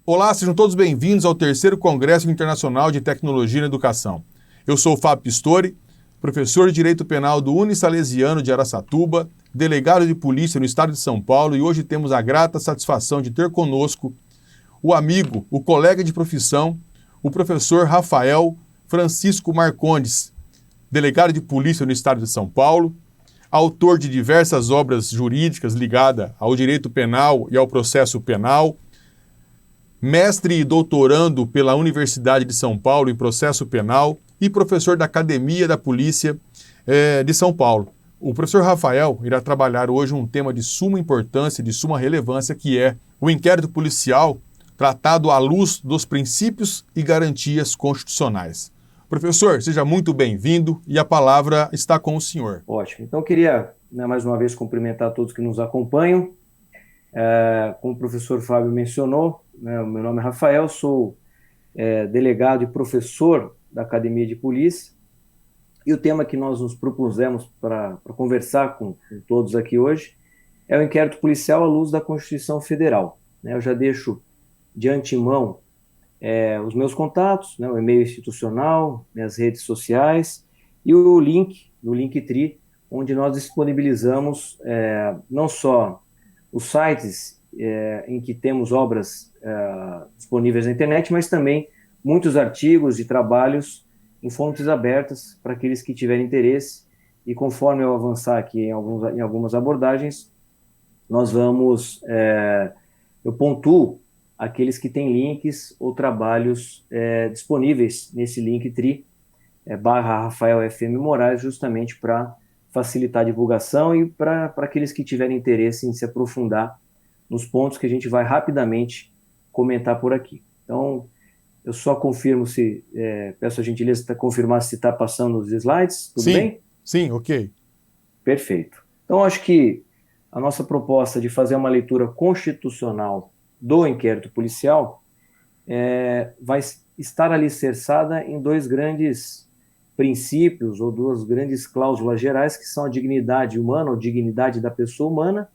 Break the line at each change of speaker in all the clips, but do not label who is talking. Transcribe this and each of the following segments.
Olá, sejam todos bem-vindos ao terceiro Congresso Internacional de Tecnologia na Educação. Eu sou o Fábio Pistori, professor de Direito Penal do Unisalesiano de Araçatuba, delegado de polícia no estado de São Paulo, e hoje temos a grata satisfação de ter conosco o amigo, o colega de profissão, o professor Rafael Francisco Marcondes, delegado de polícia no estado de São Paulo, autor de diversas obras jurídicas ligadas ao direito penal e ao processo penal, mestre e doutorando pela Universidade de São Paulo em processo penal e professor da Academia da Polícia de São Paulo. O professor Rafael irá trabalhar hoje um tema de suma importância e de suma relevância, que é o inquérito policial tratado à luz dos princípios e garantias constitucionais. Professor, seja muito bem-vindo e a palavra está com o senhor.
Ótimo. Então, eu queria, mais uma vez, cumprimentar todos que nos acompanham. Como o professor Fábio mencionou, o meu nome é Rafael, sou delegado e professor da Academia de Polícia, e o tema que nós nos propusemos para conversar com todos aqui hoje é o inquérito policial à luz da Constituição Federal. Eu já deixo de antemão os meus contatos, o e-mail institucional, minhas redes sociais e o link, no Linktree, onde nós disponibilizamos não só os sites em que temos obras disponíveis na internet, mas também muitos artigos e trabalhos em fontes abertas para aqueles que tiverem interesse. E conforme eu avançar aqui em algumas abordagens, nós vamos, eu pontuo aqueles que têm links ou trabalhos disponíveis nesse Linktree, /Rafael FM Moraes, justamente para facilitar a divulgação e para aqueles que tiverem interesse em se aprofundar nos pontos que a gente vai rapidamente comentar por aqui. Então, eu só confirmo peço a gentileza de confirmar se está passando os slides, tudo bem?
Sim, ok.
Perfeito. Então, acho que a nossa proposta de fazer uma leitura constitucional do inquérito policial vai estar alicerçada em dois grandes princípios ou duas grandes cláusulas gerais, que são a dignidade humana, ou dignidade da pessoa humana,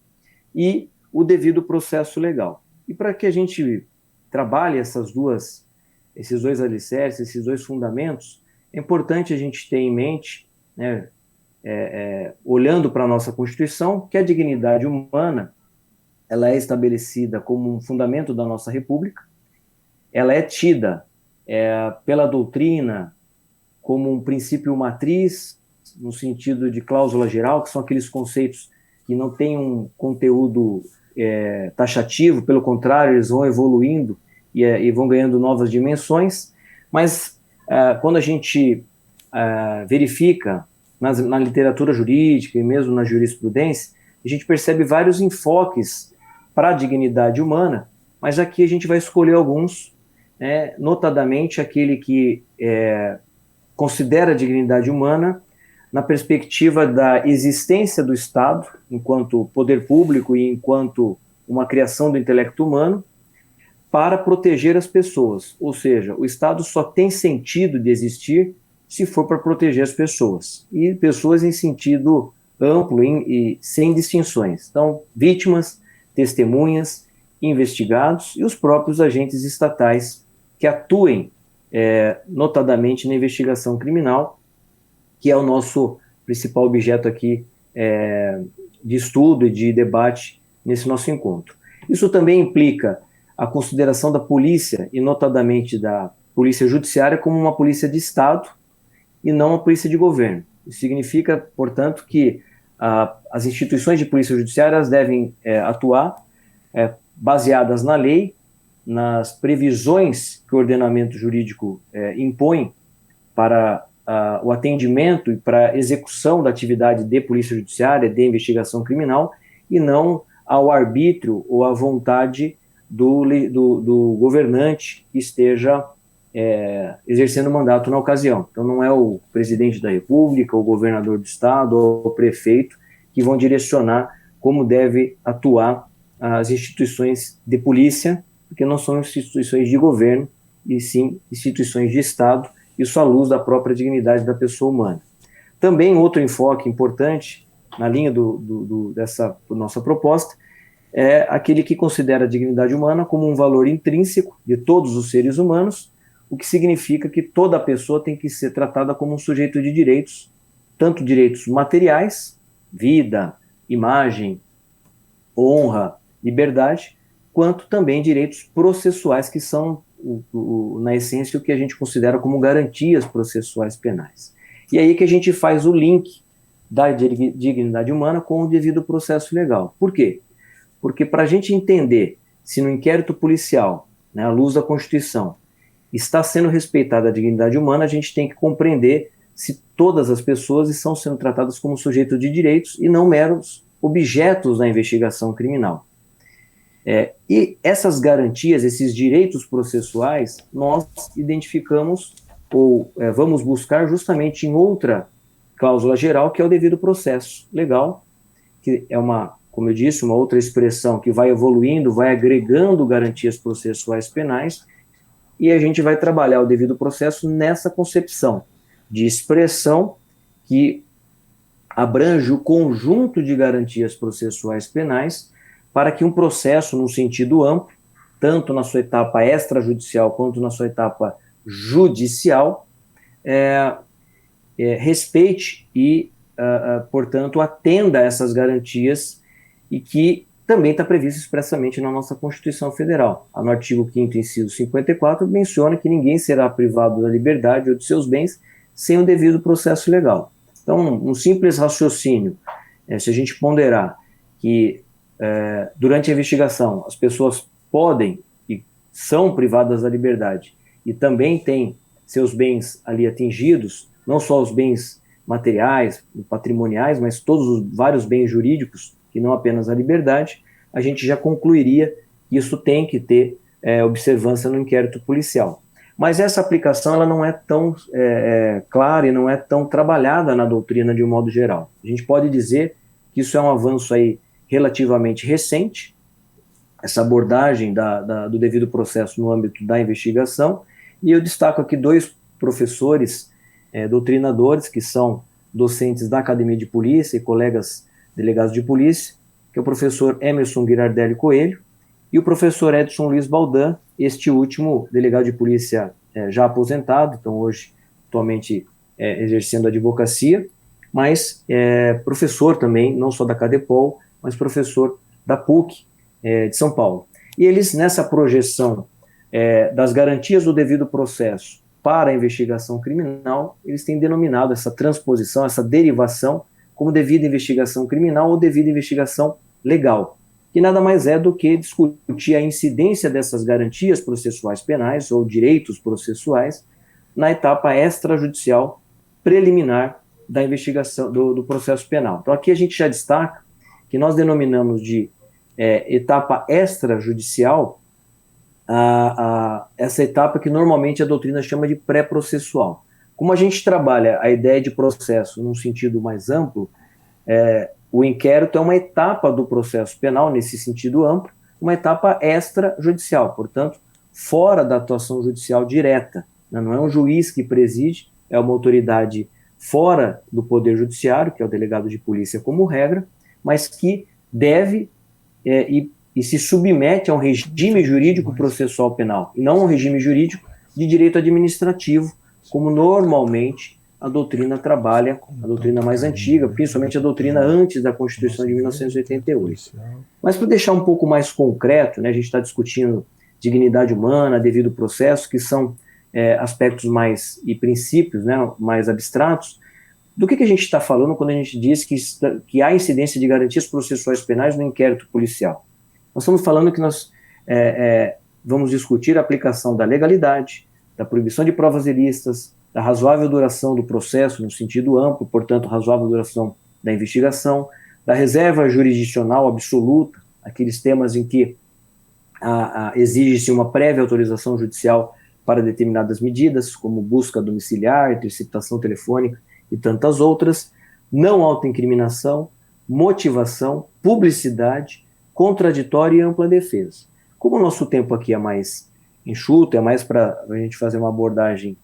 e o devido processo legal. E para que a gente trabalhe esses dois alicerces, esses dois fundamentos, é importante a gente ter em mente, olhando para a nossa Constituição, que a dignidade humana ela é estabelecida como um fundamento da nossa República, ela é tida pela doutrina como um princípio matriz, no sentido de cláusula geral, que são aqueles conceitos que não têm um conteúdo taxativo, pelo contrário, eles vão evoluindo e vão ganhando novas dimensões, mas quando a gente verifica na literatura jurídica e mesmo na jurisprudência, a gente percebe vários enfoques para a dignidade humana, mas aqui a gente vai escolher alguns, notadamente aquele que considera a dignidade humana na perspectiva da existência do Estado, enquanto poder público e enquanto uma criação do intelecto humano, para proteger as pessoas. Ou seja, o Estado só tem sentido de existir se for para proteger as pessoas. E pessoas em sentido amplo e sem distinções. Então, vítimas, testemunhas, investigados e os próprios agentes estatais que atuem notadamente na investigação criminal, que é o nosso principal objeto aqui de estudo e de debate nesse nosso encontro. Isso também implica a consideração da polícia, e notadamente da polícia judiciária, como uma polícia de Estado e não uma polícia de governo. Isso significa, portanto, que as instituições de polícia judiciária devem atuar baseadas na lei, nas previsões que o ordenamento jurídico impõe para o atendimento e para a execução da atividade de polícia judiciária, de investigação criminal, e não ao arbítrio ou à vontade do governante que esteja exercendo o mandato na ocasião. Então, não é o presidente da República, o governador do estado ou o prefeito que vão direcionar como deve atuar as instituições de polícia, porque não são instituições de governo, e sim instituições de Estado, isso à luz da própria dignidade da pessoa humana. Também outro enfoque importante, na linha dessa nossa proposta, é aquele que considera a dignidade humana como um valor intrínseco de todos os seres humanos, o que significa que toda pessoa tem que ser tratada como um sujeito de direitos, tanto direitos materiais, vida, imagem, honra, liberdade, quanto também direitos processuais, que são, na essência, o que a gente considera como garantias processuais penais. E aí que a gente faz o link da dignidade humana com o devido processo legal. Por quê? Porque para a gente entender se no inquérito policial, né, à luz da Constituição, está sendo respeitada a dignidade humana, a gente tem que compreender se todas as pessoas estão sendo tratadas como sujeitos de direitos e não meros objetos da investigação criminal. E essas garantias, esses direitos processuais, nós identificamos ou vamos buscar justamente em outra cláusula geral, que é o devido processo legal, que é como eu disse, uma outra expressão que vai evoluindo, vai agregando garantias processuais penais, e a gente vai trabalhar o devido processo nessa concepção de expressão que abrange o conjunto de garantias processuais penais para que um processo, num sentido amplo, tanto na sua etapa extrajudicial quanto na sua etapa judicial, respeite e, portanto, atenda a essas garantias e que também está previsto expressamente na nossa Constituição Federal. No artigo 5º, inciso 54, menciona que ninguém será privado da liberdade ou de seus bens sem o devido processo legal. Então, um simples raciocínio, se a gente ponderar que durante a investigação as pessoas podem e são privadas da liberdade e também têm seus bens ali atingidos, não só os bens materiais, patrimoniais, mas todos os vários bens jurídicos, que não apenas a liberdade, a gente já concluiria que isso tem que ter observância no inquérito policial. Mas essa aplicação ela não é tão clara e não é tão trabalhada na doutrina de um modo geral. A gente pode dizer que isso é um avanço aí relativamente recente, essa abordagem do devido processo no âmbito da investigação, e eu destaco aqui dois professores doutrinadores, que são docentes da Academia de Polícia e colegas delegados de polícia, que é o professor Emerson Girardelli Coelho e o professor Edson Luiz Baldan, este último delegado de polícia já aposentado, então hoje atualmente exercendo a advocacia, mas professor também, não só da Cadepol, mas professor da PUC de São Paulo. E eles, nessa projeção das garantias do devido processo para a investigação criminal, eles têm denominado essa transposição, essa derivação, como devida investigação criminal ou devida investigação legal, que nada mais é do que discutir a incidência dessas garantias processuais penais ou direitos processuais na etapa extrajudicial preliminar da investigação do processo penal. Então aqui a gente já destaca que nós denominamos de etapa extrajudicial essa etapa que normalmente a doutrina chama de pré-processual. Como a gente trabalha a ideia de processo num sentido mais amplo, o inquérito é uma etapa do processo penal, nesse sentido amplo, uma etapa extrajudicial, portanto, fora da atuação judicial direta. Né? Não é um juiz que preside, é uma autoridade fora do Poder Judiciário, que é o delegado de polícia como regra, mas que deve e se submete a um regime jurídico processual penal, e não um regime jurídico de direito administrativo, como normalmente a doutrina trabalha, a doutrina mais antiga, principalmente a doutrina antes da Constituição de 1988. Mas para deixar um pouco mais concreto, né, a gente está discutindo dignidade humana, devido processo, que são aspectos mais e princípios, né, mais abstratos. Do que a gente está falando quando a gente diz que há incidência de garantias processuais penais no inquérito policial? Nós estamos falando que nós vamos discutir a aplicação da legalidade, da proibição de provas ilícitas, da razoável duração do processo, no sentido amplo, portanto, razoável duração da investigação, da reserva jurisdicional absoluta, aqueles temas em que exige-se uma prévia autorização judicial para determinadas medidas, como busca domiciliar, interceptação telefônica e tantas outras, não autoincriminação, motivação, publicidade, contraditório e ampla defesa. Como o nosso tempo aqui é mais enxuto, é mais para a gente fazer uma abordagem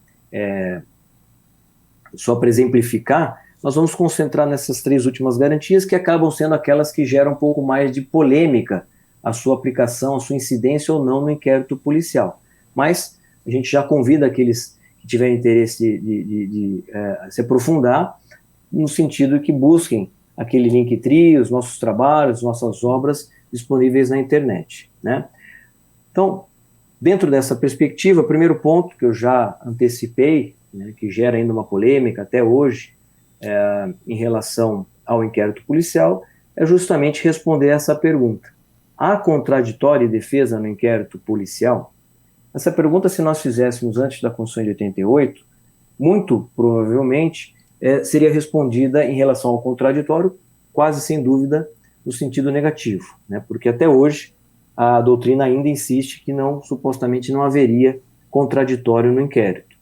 só para exemplificar, nós vamos concentrar nessas três últimas garantias, que acabam sendo aquelas que geram um pouco mais de polêmica a sua aplicação, a sua incidência ou não no inquérito policial. Mas a gente já convida aqueles que tiverem interesse de se aprofundar, no sentido que busquem aquele Linktree, os nossos trabalhos, nossas obras disponíveis na internet, né? Então, dentro dessa perspectiva, o primeiro ponto que eu já antecipei, né, que gera ainda uma polêmica até hoje, em relação ao inquérito policial, é justamente responder essa pergunta. Há contraditório e defesa no inquérito policial? Essa pergunta, se nós fizéssemos antes da Constituição de 88, muito provavelmente seria respondida em relação ao contraditório, quase sem dúvida, no sentido negativo, né? Porque até hoje a doutrina ainda insiste que supostamente não haveria contraditório no inquérito,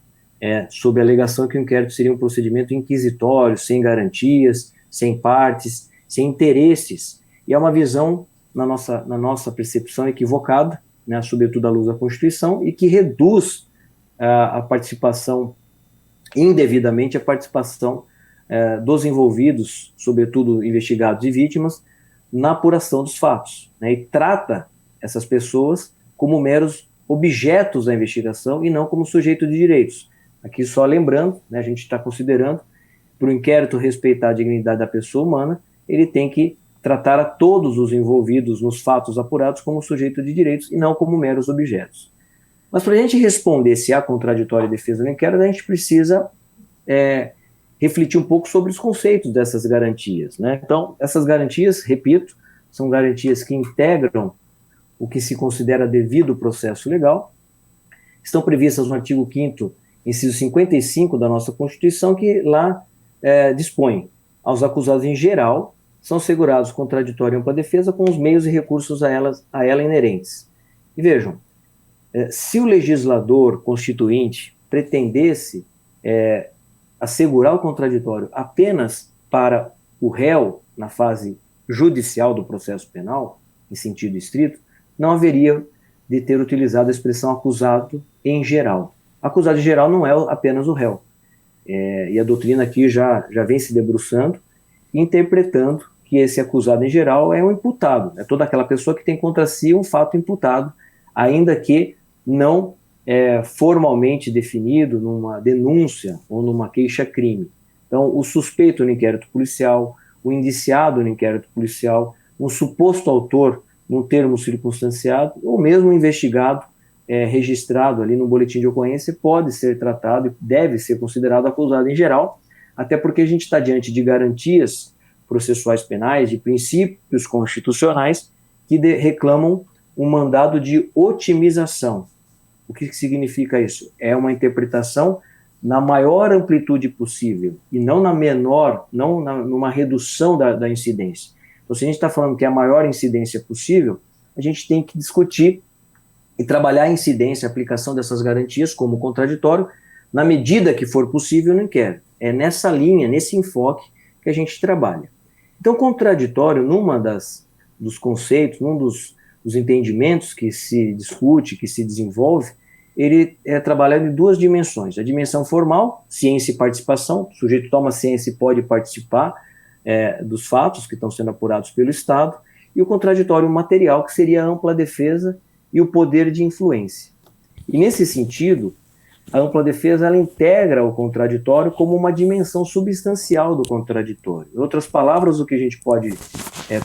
sob a alegação que o inquérito seria um procedimento inquisitório, sem garantias, sem partes, sem interesses, e é uma visão, na nossa percepção, equivocada, né, sobretudo à luz da Constituição, e que reduz a participação, indevidamente, a participação dos envolvidos, sobretudo investigados e vítimas, na apuração dos fatos, né, e trata essas pessoas como meros objetos da investigação e não como sujeito de direitos. Aqui só lembrando, né, a gente está considerando, para o inquérito respeitar a dignidade da pessoa humana, ele tem que tratar a todos os envolvidos nos fatos apurados como sujeito de direitos e não como meros objetos. Mas para a gente responder se há contraditório e defesa no inquérito, a gente precisa refletir um pouco sobre os conceitos dessas garantias, né? Então, essas garantias, repito, são garantias que integram o que se considera devido processo legal, estão previstas no artigo 5º, inciso 55 da nossa Constituição, que lá dispõe: aos acusados em geral são assegurados contraditório e ampla defesa com os meios e recursos a ela inerentes. E vejam, se o legislador constituinte pretendesse assegurar o contraditório apenas para o réu na fase judicial do processo penal, em sentido estrito, não haveria de ter utilizado a expressão acusado em geral. Acusado em geral não é apenas o réu. E a doutrina aqui já vem se debruçando, interpretando que esse acusado em geral é um imputado, é toda aquela pessoa que tem contra si um fato imputado, ainda que não formalmente definido numa denúncia ou numa queixa-crime. Então, o suspeito no inquérito policial, o indiciado no inquérito policial, um suposto autor num termo circunstanciado, ou mesmo um investigado registrado ali no boletim de ocorrência, pode ser tratado e deve ser considerado acusado em geral, até porque a gente está diante de garantias processuais penais, de princípios constitucionais que reclamam um mandado de otimização. O que significa isso? É uma interpretação na maior amplitude possível e não na menor, numa redução da incidência. Então, se a gente está falando que é a maior incidência possível, a gente tem que discutir e trabalhar a incidência, a aplicação dessas garantias como contraditório, na medida que for possível no inquérito. É nessa linha, nesse enfoque que a gente trabalha. Então, contraditório, dos conceitos, num dos entendimentos que se discute, que se desenvolve, ele é trabalhado em duas dimensões. A dimensão formal, ciência e participação, o sujeito toma ciência e pode participar dos fatos que estão sendo apurados pelo Estado, e o contraditório material, que seria a ampla defesa e o poder de influência. E nesse sentido, a ampla defesa ela integra o contraditório como uma dimensão substancial do contraditório. Em outras palavras, o que a gente pode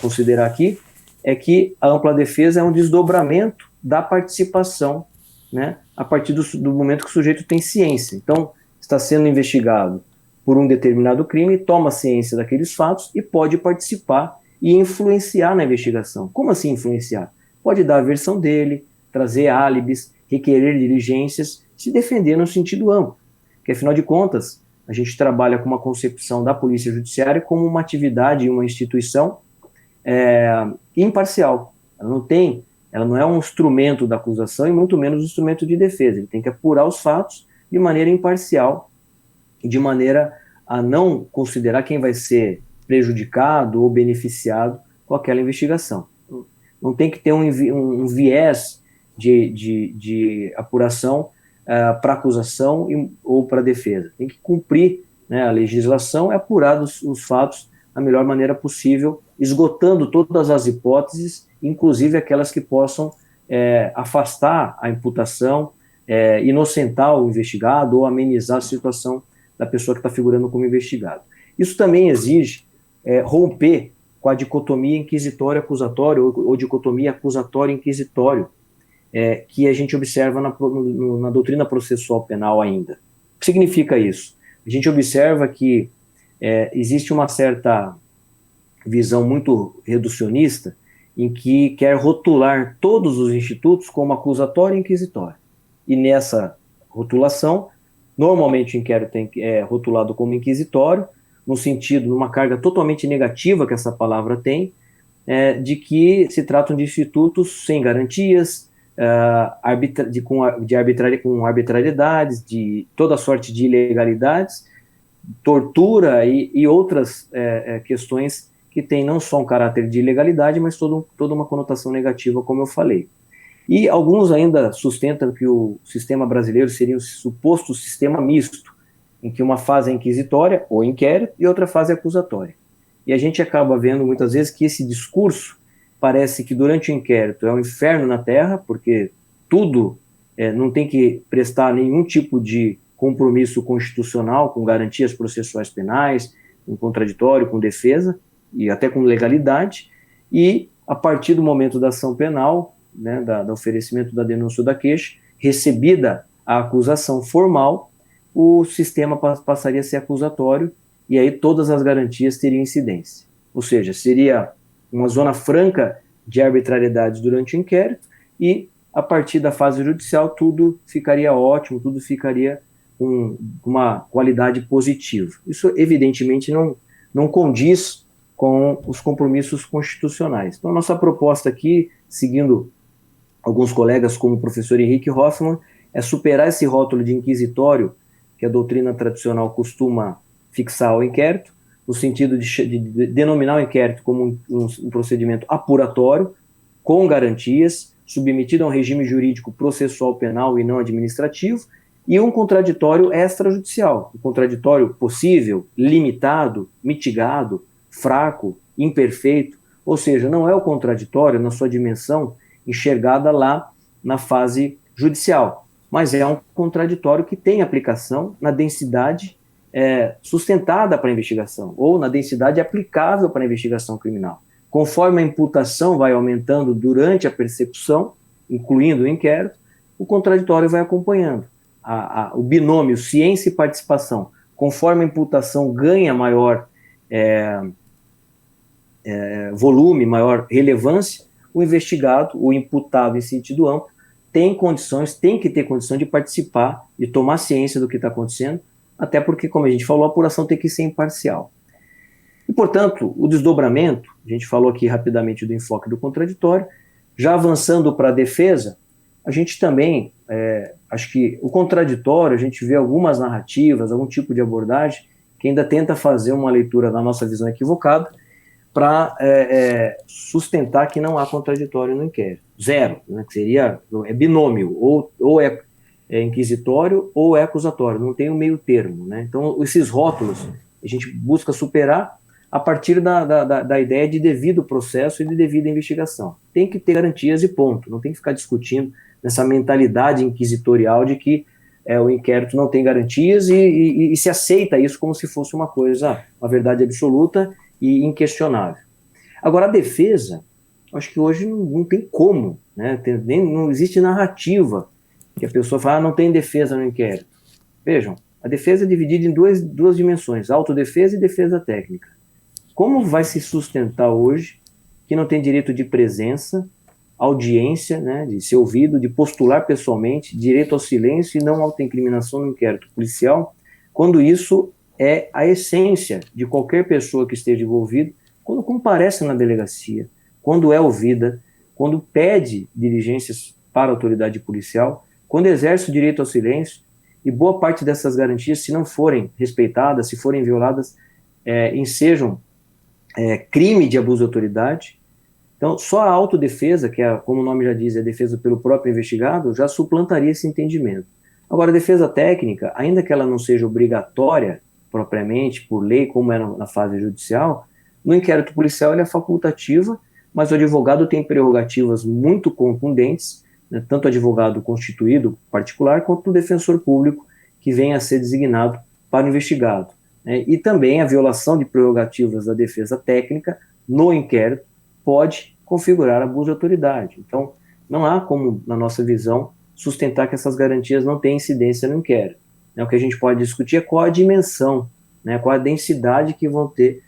considerar aqui é que a ampla defesa é um desdobramento da participação, né, a partir do momento que o sujeito tem ciência. Então, está sendo investigado por um determinado crime, toma ciência daqueles fatos e pode participar e influenciar na investigação. Como assim influenciar? Pode dar a versão dele, trazer álibis, requerer diligências, se defender no sentido amplo, porque afinal de contas, a gente trabalha com uma concepção da polícia judiciária como uma atividade e uma instituição imparcial. Ela não é um instrumento da acusação e muito menos um instrumento de defesa. Ele tem que apurar os fatos de maneira imparcial e de maneira a não considerar quem vai ser prejudicado ou beneficiado com aquela investigação. Não tem que ter um viés de apuração para acusação ou para defesa. Tem que cumprir, né, a legislação, apurar os fatos da melhor maneira possível, esgotando todas as hipóteses inclusive aquelas que possam afastar a imputação, inocentar o investigado ou amenizar a situação da pessoa que está figurando como investigado. Isso também exige romper com a dicotomia inquisitório-acusatório ou dicotomia acusatório-inquisitório, que a gente observa na doutrina processual penal ainda. O que significa isso? A gente observa que existe uma certa visão muito reducionista em que quer rotular todos os institutos como acusatório e inquisitório. E nessa rotulação, normalmente o inquérito é rotulado como inquisitório, no sentido, numa carga totalmente negativa que essa palavra tem, de que se tratam de institutos sem garantias, com arbitrariedades, de toda sorte de ilegalidades, tortura e outras questões que têm não só um caráter de ilegalidade, mas toda uma conotação negativa, como eu falei. E alguns ainda sustentam que o sistema brasileiro seria um suposto sistema misto, em que uma fase é inquisitória, ou inquérito, e outra fase é acusatória. E a gente acaba vendo muitas vezes que esse discurso parece que durante o inquérito é um inferno na terra, porque tudo não tem que prestar nenhum tipo de compromisso constitucional com garantias processuais penais, com contraditório, com defesa, e até com legalidade, e a partir do momento da ação penal, né, do oferecimento da denúncia ou da queixa, recebida a acusação formal, o sistema passaria a ser acusatório, e aí todas as garantias teriam incidência. Ou seja, seria uma zona franca de arbitrariedade durante o inquérito, e a partir da fase judicial tudo ficaria ótimo, tudo ficaria com uma qualidade positiva. Isso evidentemente não condiz com os compromissos constitucionais. Então, nossa proposta aqui, seguindo alguns colegas como o professor Henrique Hoffmann, é superar esse rótulo de inquisitório que a doutrina tradicional costuma fixar ao inquérito, no sentido de denominar o inquérito como um procedimento apuratório, com garantias, submetido a um regime jurídico processual penal e não administrativo, e um contraditório extrajudicial, um contraditório possível, limitado, mitigado, fraco, imperfeito, ou seja, não é o contraditório na sua dimensão enxergada lá na fase judicial, mas é um contraditório que tem aplicação na densidade sustentada para a investigação, ou na densidade aplicável para a investigação criminal. Conforme a imputação vai aumentando durante a persecução, incluindo o inquérito, o contraditório vai acompanhando. O binômio ciência e participação, conforme a imputação ganha maior volume, maior relevância, o investigado, o imputado em sentido amplo, tem que ter condição de participar, de tomar ciência do que está acontecendo, até porque, como a gente falou, a apuração tem que ser imparcial. E, portanto, o desdobramento, a gente falou aqui rapidamente do enfoque do contraditório, já avançando para a defesa, a gente também, acho que o contraditório, a gente vê algumas narrativas, algum tipo de abordagem que ainda tenta fazer uma leitura da nossa visão equivocada para sustentar que não há contraditório no inquérito. Zero, né, que seria binômio, ou é inquisitório ou é acusatório, não tem um meio termo, né? Então, esses rótulos a gente busca superar a partir da ideia de devido processo e de devida investigação. Tem que ter garantias e ponto, não tem que ficar discutindo nessa mentalidade inquisitorial de que o inquérito não tem garantias e se aceita isso como se fosse uma coisa, uma verdade absoluta e inquestionável. Agora, a defesa, acho que hoje não tem como, né? Não existe narrativa que a pessoa fala, não tem defesa no inquérito. Vejam, a defesa é dividida em duas dimensões, autodefesa e defesa técnica. Como vai se sustentar hoje que não tem direito de presença, audiência, né, de ser ouvido, de postular pessoalmente, direito ao silêncio e não autoincriminação no inquérito policial, quando isso é a essência de qualquer pessoa que esteja envolvida, quando comparece na delegacia, quando é ouvida, quando pede diligências para a autoridade policial, quando exerce o direito ao silêncio, e boa parte dessas garantias, se não forem respeitadas, se forem violadas, ensejam crime de abuso de autoridade. Então, só a autodefesa, que como o nome já diz, é a defesa pelo próprio investigado, já suplantaria esse entendimento. Agora, a defesa técnica, ainda que ela não seja obrigatória, propriamente, por lei, como é na fase judicial, no inquérito policial ela é facultativa, mas o advogado tem prerrogativas muito contundentes, né, tanto advogado constituído particular, quanto o defensor público que venha a ser designado para o investigado. Né, e também a violação de prerrogativas da defesa técnica no inquérito pode configurar abuso de autoridade. Então, não há como, na nossa visão, sustentar que essas garantias não têm incidência no inquérito. Né, o que a gente pode discutir é qual a dimensão, né, qual a densidade que vão ter,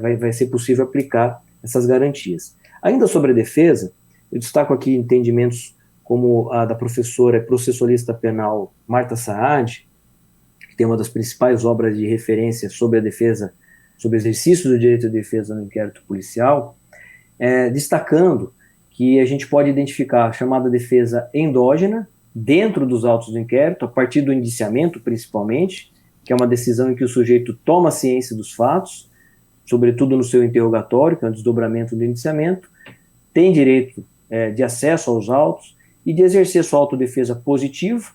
vai ser possível aplicar essas garantias. Ainda sobre a defesa, eu destaco aqui entendimentos como a da professora processualista penal Marta Saad, que tem uma das principais obras de referência sobre a defesa, sobre o exercício do direito de defesa no inquérito policial, destacando que a gente pode identificar a chamada defesa endógena dentro dos autos do inquérito, a partir do indiciamento, principalmente, que é uma decisão em que o sujeito toma ciência dos fatos, sobretudo no seu interrogatório, que é o desdobramento do indiciamento, tem direito de acesso aos autos e de exercer sua autodefesa positiva,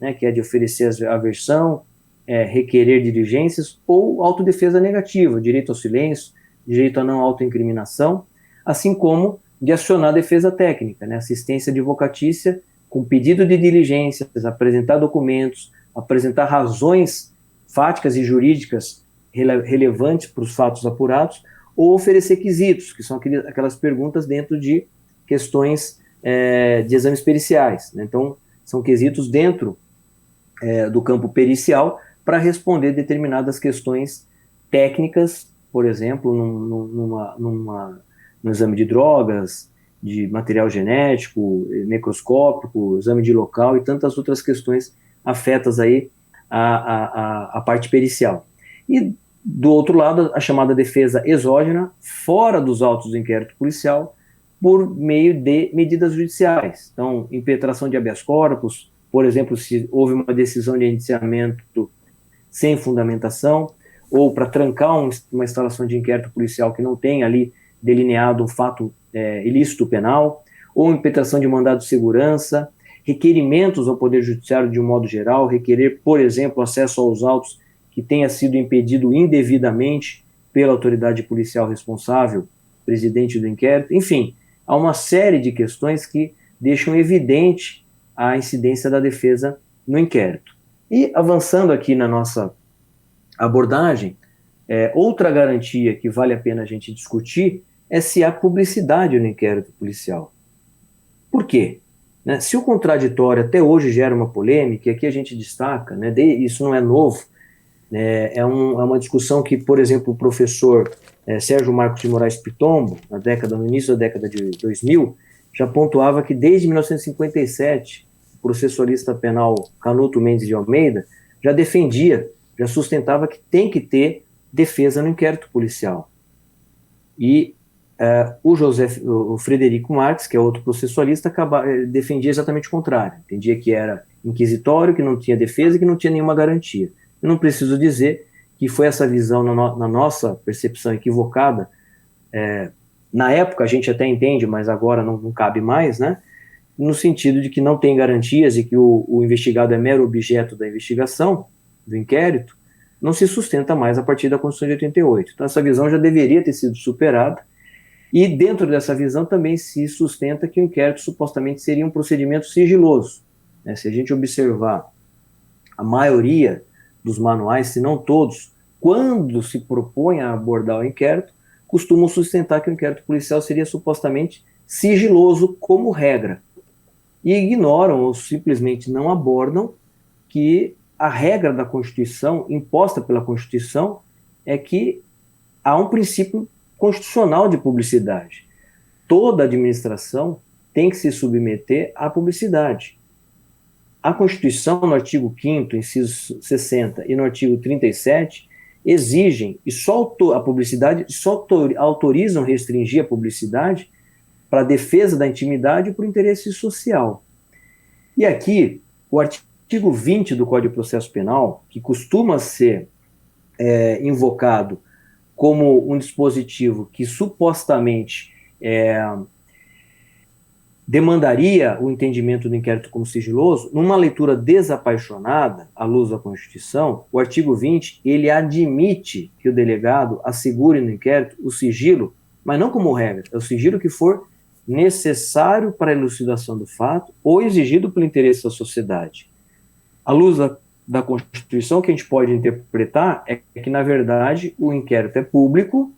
né, que é de oferecer a versão, requerer diligências, ou autodefesa negativa, direito ao silêncio, direito à não autoincriminação, assim como de acionar a defesa técnica, né, assistência advocatícia com pedido de diligências, apresentar documentos, apresentar razões fáticas e jurídicas relevantes para os fatos apurados, ou oferecer quesitos, que são aquelas perguntas dentro de questões de exames periciais. Né? Então, são quesitos dentro do campo pericial para responder determinadas questões técnicas, por exemplo, no exame de drogas, de material genético, necroscópico, exame de local e tantas outras questões afetas aí a parte pericial. E, do outro lado, a chamada defesa exógena, fora dos autos do inquérito policial, por meio de medidas judiciais. Então, impetração de habeas corpus, por exemplo, se houve uma decisão de indiciamento sem fundamentação, ou para trancar uma instalação de inquérito policial que não tem ali delineado um fato ilícito penal, ou impetração de mandado de segurança, requerimentos ao Poder Judiciário de um modo geral, requerer, por exemplo, acesso aos autos que tenha sido impedido indevidamente pela autoridade policial responsável, presidente do inquérito, enfim, há uma série de questões que deixam evidente a incidência da defesa no inquérito. E avançando aqui na nossa abordagem, outra garantia que vale a pena a gente discutir é se há publicidade no inquérito policial. Por quê? Né? Se o contraditório até hoje gera uma polêmica, e aqui a gente destaca, né, isso não é novo, é uma discussão que, por exemplo, o professor Sérgio Marcos de Moraes Pitombo, no início da década de 2000, já pontuava que desde 1957, o processualista penal Canuto Mendes de Almeida já defendia, já sustentava que tem que ter defesa no inquérito policial. E o Frederico Marques, que é outro processualista, defendia exatamente o contrário. Entendia que era inquisitório, que não tinha defesa e que não tinha nenhuma garantia. Eu não preciso dizer que foi essa visão, na nossa percepção equivocada, na época a gente até entende, mas agora não cabe mais, né? No sentido de que não tem garantias e que o investigado é mero objeto da investigação, do inquérito, não se sustenta mais a partir da Constituição de 88. Então essa visão já deveria ter sido superada, e dentro dessa visão também se sustenta que o inquérito supostamente seria um procedimento sigiloso. Né? Se a gente observar a maioria dos manuais, se não todos, quando se propõe a abordar o inquérito, costumam sustentar que o inquérito policial seria supostamente sigiloso como regra. E ignoram ou simplesmente não abordam que a regra da Constituição, imposta pela Constituição, é que há um princípio constitucional de publicidade. Toda administração tem que se submeter à publicidade. A Constituição, no artigo 5º, inciso 60, e no artigo 37, exigem, e só a publicidade, só autorizam restringir a publicidade para a defesa da intimidade e por interesse social. E aqui, o artigo 20 do Código de Processo Penal, que costuma ser invocado como um dispositivo que supostamente demandaria o entendimento do inquérito como sigiloso, numa leitura desapaixonada, à luz da Constituição, o artigo 20, ele admite que o delegado assegure no inquérito o sigilo, mas não como regra, é o sigilo que for necessário para a elucidação do fato ou exigido pelo interesse da sociedade. À luz da Constituição, o que a gente pode interpretar é que, na verdade, o inquérito é público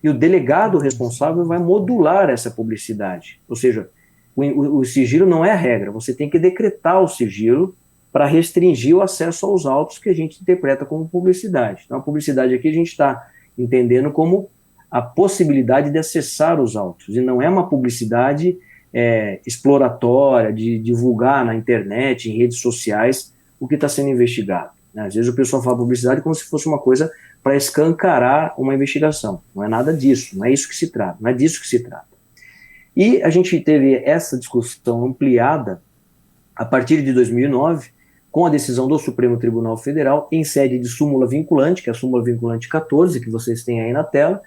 e o delegado responsável vai modular essa publicidade. Ou seja, o sigilo não é a regra, você tem que decretar o sigilo para restringir o acesso aos autos que a gente interpreta como publicidade. Então, a publicidade aqui a gente está entendendo como a possibilidade de acessar os autos, e não é uma publicidade exploratória, de divulgar na internet, em redes sociais, o que está sendo investigado. Né? Às vezes o pessoal fala publicidade como se fosse uma coisa para escancarar uma investigação. Não é nada disso, não é isso que se trata, não é disso que se trata. E a gente teve essa discussão ampliada a partir de 2009, com a decisão do Supremo Tribunal Federal, em sede de súmula vinculante, que é a súmula vinculante 14, que vocês têm aí na tela,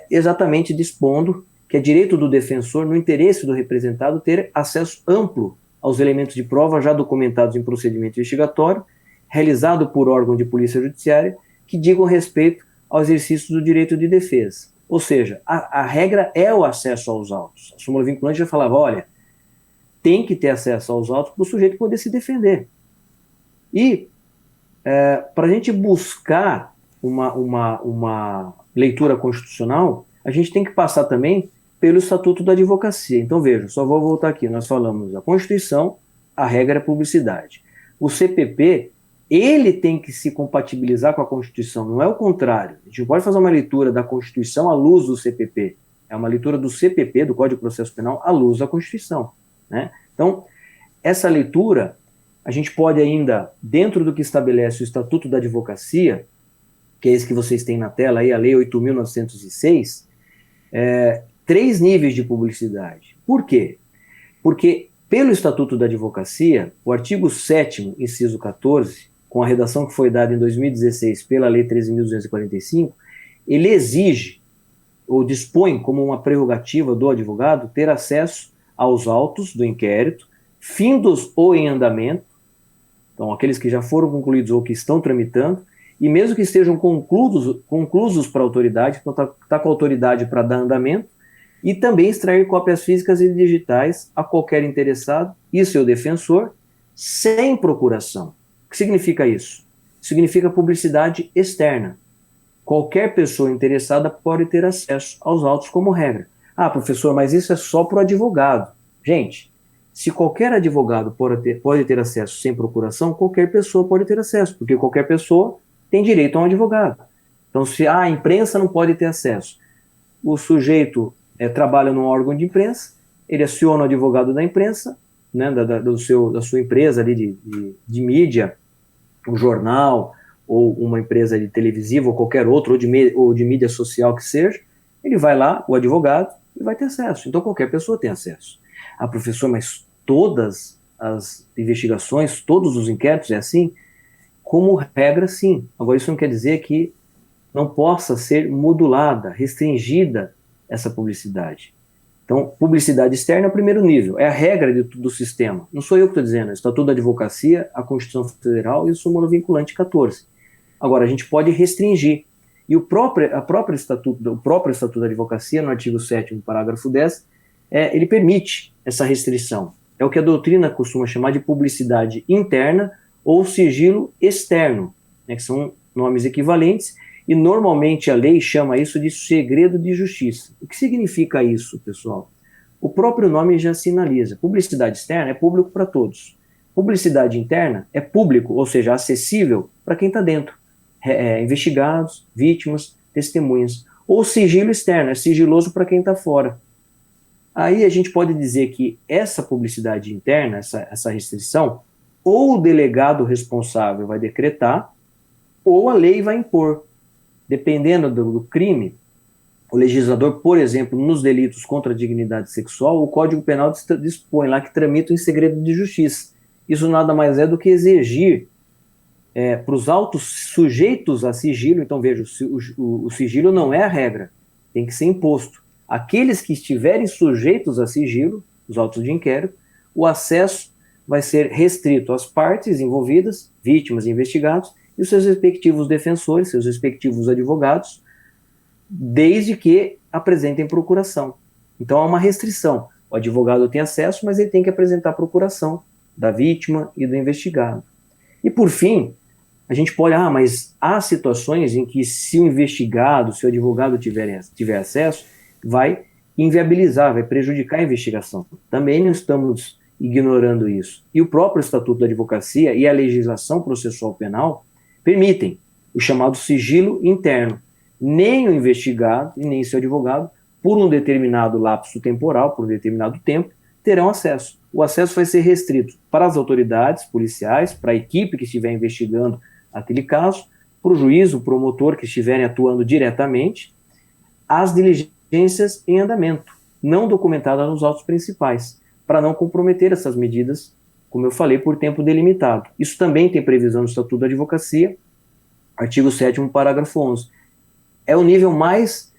exatamente dispondo que é direito do defensor, no interesse do representado, ter acesso amplo aos elementos de prova já documentados em procedimento investigatório, realizado por órgão de polícia judiciária, que digam respeito ao exercício do direito de defesa. Ou seja, a regra é o acesso aos autos. A súmula vinculante já falava, olha, tem que ter acesso aos autos para o sujeito poder se defender. E para a gente buscar uma leitura constitucional, a gente tem que passar também pelo Estatuto da Advocacia. Então, veja, só vou voltar aqui. Nós falamos da Constituição, a regra é publicidade. O CPP, ele tem que se compatibilizar com a Constituição, não é o contrário. A gente não pode fazer uma leitura da Constituição à luz do CPP. É uma leitura do CPP, do Código de Processo Penal, à luz da Constituição. Né? Então, essa leitura, a gente pode ainda, dentro do que estabelece o Estatuto da Advocacia, que é esse que vocês têm na tela aí, a Lei 8.906, 3 níveis de publicidade. Por quê? Porque, pelo Estatuto da Advocacia, o artigo 7º, inciso 14, com a redação que foi dada em 2016 pela Lei 13.245, ele exige, ou dispõe como uma prerrogativa do advogado, ter acesso aos autos do inquérito, findos ou em andamento, então aqueles que já foram concluídos ou que estão tramitando, e mesmo que estejam conclusos para a autoridade, então está com a autoridade para dar andamento, e também extrair cópias físicas e digitais a qualquer interessado e seu defensor, sem procuração. O que significa isso? Significa publicidade externa. Qualquer pessoa interessada pode ter acesso aos autos como regra. Ah, professor, mas isso é só para o advogado. Gente, se qualquer advogado pode ter acesso sem procuração, qualquer pessoa pode ter acesso, porque qualquer pessoa tem direito a um advogado. Então, se a imprensa não pode ter acesso, o sujeito trabalha num órgão de imprensa, ele aciona o advogado da imprensa, né, da sua empresa ali de mídia, um jornal, ou uma empresa de televisiva, ou qualquer outro, ou de mídia social que seja, ele vai lá, o advogado, e vai ter acesso. Então, qualquer pessoa tem acesso. Ah, professor, mas todas as investigações, todos os inquéritos é assim? Como regra, sim. Agora, isso não quer dizer que não possa ser modulada, restringida essa publicidade. Então, publicidade externa é o primeiro nível, é a regra do sistema. Não sou eu que estou dizendo, é o Estatuto da Advocacia, a Constituição Federal e o súmula vinculante 14. Agora, a gente pode restringir. E o próprio Estatuto da Advocacia, no artigo 7º, parágrafo 10, ele permite essa restrição. É o que a doutrina costuma chamar de publicidade interna ou sigilo externo, né, que são nomes equivalentes, e normalmente a lei chama isso de segredo de justiça. O que significa isso, pessoal? O próprio nome já sinaliza. Publicidade externa é público para todos. Publicidade interna é público, ou seja, acessível para quem está dentro. Investigados, vítimas, testemunhas. Ou sigilo externo, é sigiloso para quem está fora. Aí a gente pode dizer que essa publicidade interna, essa restrição, ou o delegado responsável vai decretar, ou a lei vai impor. Dependendo do crime, o legislador, por exemplo, nos delitos contra a dignidade sexual, o Código Penal dispõe lá que tramitam em segredo de justiça. Isso nada mais é do que exigir para os autos sujeitos a sigilo. Então, veja, o sigilo não é a regra, tem que ser imposto. Aqueles que estiverem sujeitos a sigilo, os autos de inquérito, o acesso vai ser restrito às partes envolvidas, vítimas e investigados, e os seus respectivos defensores, seus respectivos advogados, desde que apresentem procuração. Então há uma restrição. O advogado tem acesso, mas ele tem que apresentar procuração da vítima e do investigado. E por fim, a gente pode, mas há situações em que se o investigado, se o advogado tiver acesso, vai inviabilizar, vai prejudicar a investigação. Também não estamos ignorando isso. E o próprio Estatuto da Advocacia e a legislação processual penal permitem o chamado sigilo interno. Nem o investigado e nem seu advogado, por um determinado lapso temporal, por um determinado tempo, terão acesso. O acesso vai ser restrito para as autoridades policiais, para a equipe que estiver investigando aquele caso, para o juiz, o promotor que estiverem atuando diretamente, às diligências em andamento, não documentadas nos autos principais, para não comprometer essas medidas, como eu falei, por tempo delimitado. Isso também tem previsão no Estatuto da Advocacia, artigo 7º, parágrafo 11. É o nível mais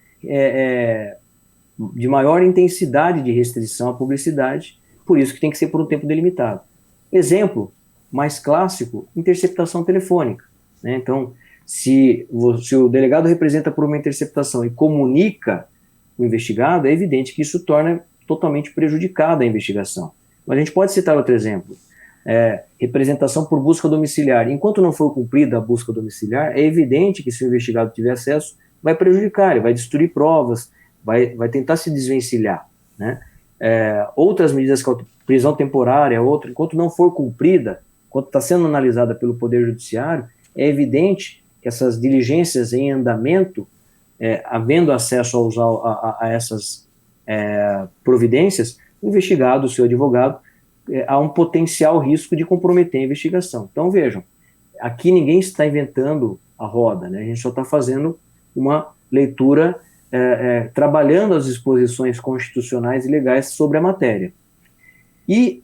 de maior intensidade de restrição à publicidade, por isso que tem que ser por um tempo delimitado. Exemplo mais clássico, interceptação telefônica, né? Então, se o delegado representa por uma interceptação e comunica o investigado, é evidente que isso torna totalmente prejudicada a investigação. Mas a gente pode citar outro exemplo, representação por busca domiciliar. Enquanto não for cumprida a busca domiciliar, é evidente que se o investigado tiver acesso, vai prejudicar, ele vai destruir provas, vai tentar se desvencilhar, né? Outras medidas, prisão temporária, enquanto não for cumprida, enquanto está sendo analisada pelo Poder Judiciário, é evidente que essas diligências em andamento, havendo acesso a essas providências, o investigado, o seu advogado, há um potencial risco de comprometer a investigação. Então, vejam, aqui ninguém está inventando a roda, né? A gente só está fazendo uma leitura trabalhando as disposições constitucionais e legais sobre a matéria. E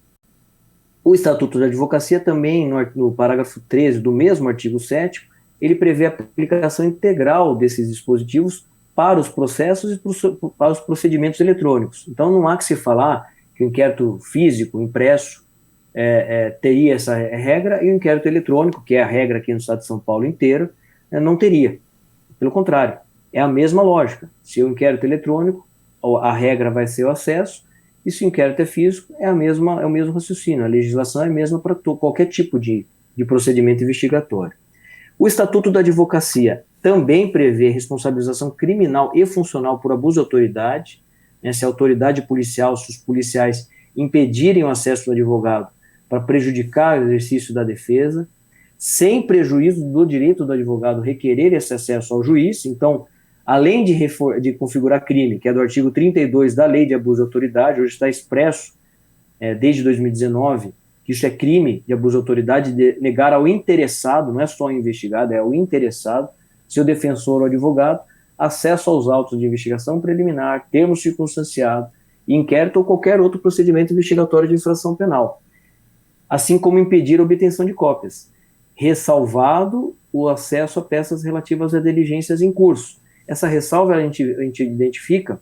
o Estatuto da Advocacia também, no parágrafo 13 do mesmo artigo 7º, ele prevê a aplicação integral desses dispositivos para os processos e para os procedimentos eletrônicos. Então não há que se falar que o inquérito físico, impresso, teria essa regra, e o inquérito eletrônico, que é a regra aqui no estado de São Paulo inteiro, não teria. Pelo contrário, é a mesma lógica. Se o inquérito eletrônico, a regra vai ser o acesso, e se o inquérito é físico, é o mesmo raciocínio. A legislação é a mesma para qualquer tipo de procedimento investigatório. O Estatuto da Advocacia também prevê responsabilização criminal e funcional por abuso de autoridade, né, se a autoridade policial, se os policiais impedirem o acesso do advogado para prejudicar o exercício da defesa, sem prejuízo do direito do advogado requerer esse acesso ao juiz. Então, além de configurar crime, que é do artigo 32 da Lei de Abuso de Autoridade, hoje está expresso, desde 2019, que isso é crime de abuso de autoridade, de negar ao interessado, não é só ao investigado, é ao interessado, seu defensor ou advogado, acesso aos autos de investigação preliminar, termo circunstanciado, inquérito ou qualquer outro procedimento investigatório de infração penal, assim como impedir a obtenção de cópias, ressalvado o acesso a peças relativas a diligências em curso. Essa ressalva a gente identifica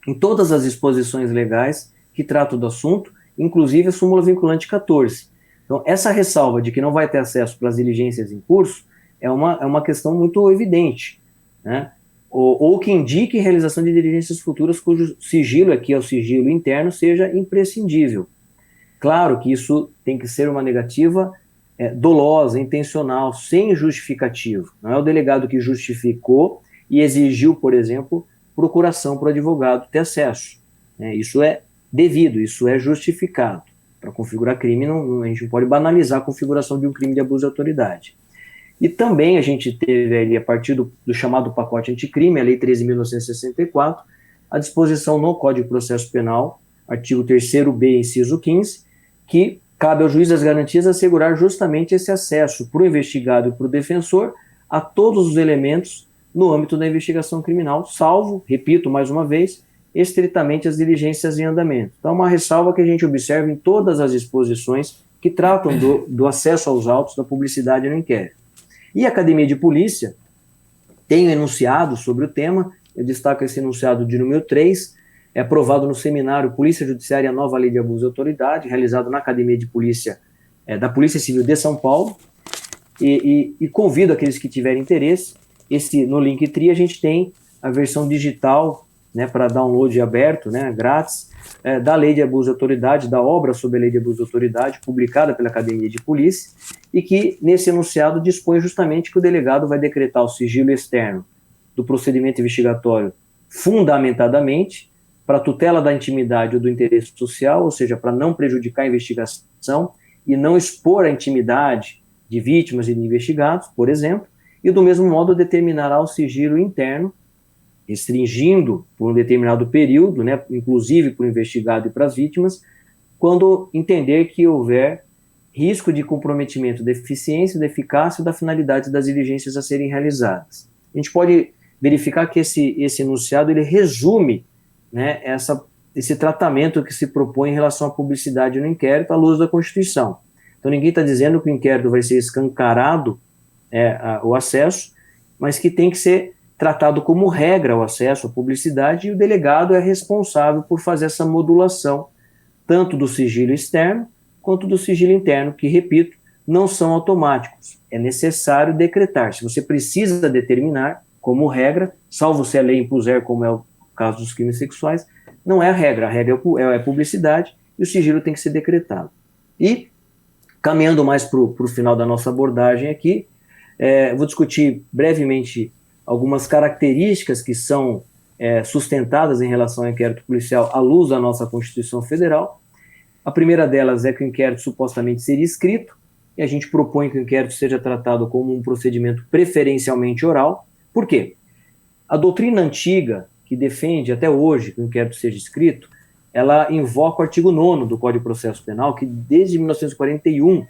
em todas as disposições legais que tratam do assunto, inclusive a súmula vinculante 14. Então, essa ressalva de que não vai ter acesso para as diligências em curso é uma questão muito evidente, né? Ou que indique realização de diligências futuras cujo sigilo, aqui é o sigilo interno, seja imprescindível. Claro que isso tem que ser uma negativa dolosa, intencional, sem justificativo. Não é o delegado que justificou e exigiu, por exemplo, procuração para o advogado ter acesso. Isso é devido, isso é justificado. Para configurar crime, a gente não pode banalizar a configuração de um crime de abuso de autoridade. E também a gente teve ali, a partir do chamado pacote anticrime, a Lei 13.964, a disposição no Código de Processo Penal, artigo 3º-B, inciso 15, que cabe ao juiz das garantias assegurar justamente esse acesso para o investigado e para o defensor a todos os elementos no âmbito da investigação criminal, salvo, repito mais uma vez, estritamente as diligências em andamento. Então, uma ressalva que a gente observa em todas as disposições que tratam do acesso aos autos da publicidade no inquérito. E a Academia de Polícia tem um enunciado sobre o tema, eu destaco esse enunciado de número 3, aprovado no seminário Polícia Judiciária e a Nova Lei de Abuso de Autoridade, realizado na Academia de Polícia da Polícia Civil de São Paulo, e convido aqueles que tiverem interesse, no Linktree a gente tem a versão digital, né, para download aberto, né, grátis, da Lei de Abuso de Autoridade, da obra sobre a Lei de Abuso de Autoridade, publicada pela Academia de Polícia, e que, nesse enunciado, dispõe justamente que o delegado vai decretar o sigilo externo do procedimento investigatório fundamentadamente para tutela da intimidade ou do interesse social, ou seja, para não prejudicar a investigação e não expor a intimidade de vítimas e de investigados, por exemplo, e do mesmo modo determinará o sigilo interno, restringindo por um determinado período, né, inclusive para o investigado e para as vítimas, quando entender que houver risco de comprometimento da eficiência, da eficácia e da finalidade das diligências a serem realizadas. A gente pode verificar que esse enunciado ele resume, né, esse tratamento que se propõe em relação à publicidade no inquérito à luz da Constituição. Então ninguém está dizendo que o inquérito vai ser escancarado, o acesso, mas que tem que ser tratado como regra o acesso à publicidade, e o delegado é responsável por fazer essa modulação, tanto do sigilo externo quanto do sigilo interno, que, repito, não são automáticos. É necessário decretar. Se você precisa determinar como regra, salvo se a lei impuser, como é o caso dos crimes sexuais, não é a regra é a publicidade, e o sigilo tem que ser decretado. E, caminhando mais para o final da nossa abordagem aqui, vou discutir brevemente algumas características que são sustentadas em relação ao inquérito policial à luz da nossa Constituição Federal. A primeira delas é que o inquérito supostamente seria escrito, e a gente propõe que o inquérito seja tratado como um procedimento preferencialmente oral. Por quê? A doutrina antiga, que defende até hoje que o inquérito seja escrito, ela invoca o artigo 9º do Código de Processo Penal, que desde 1941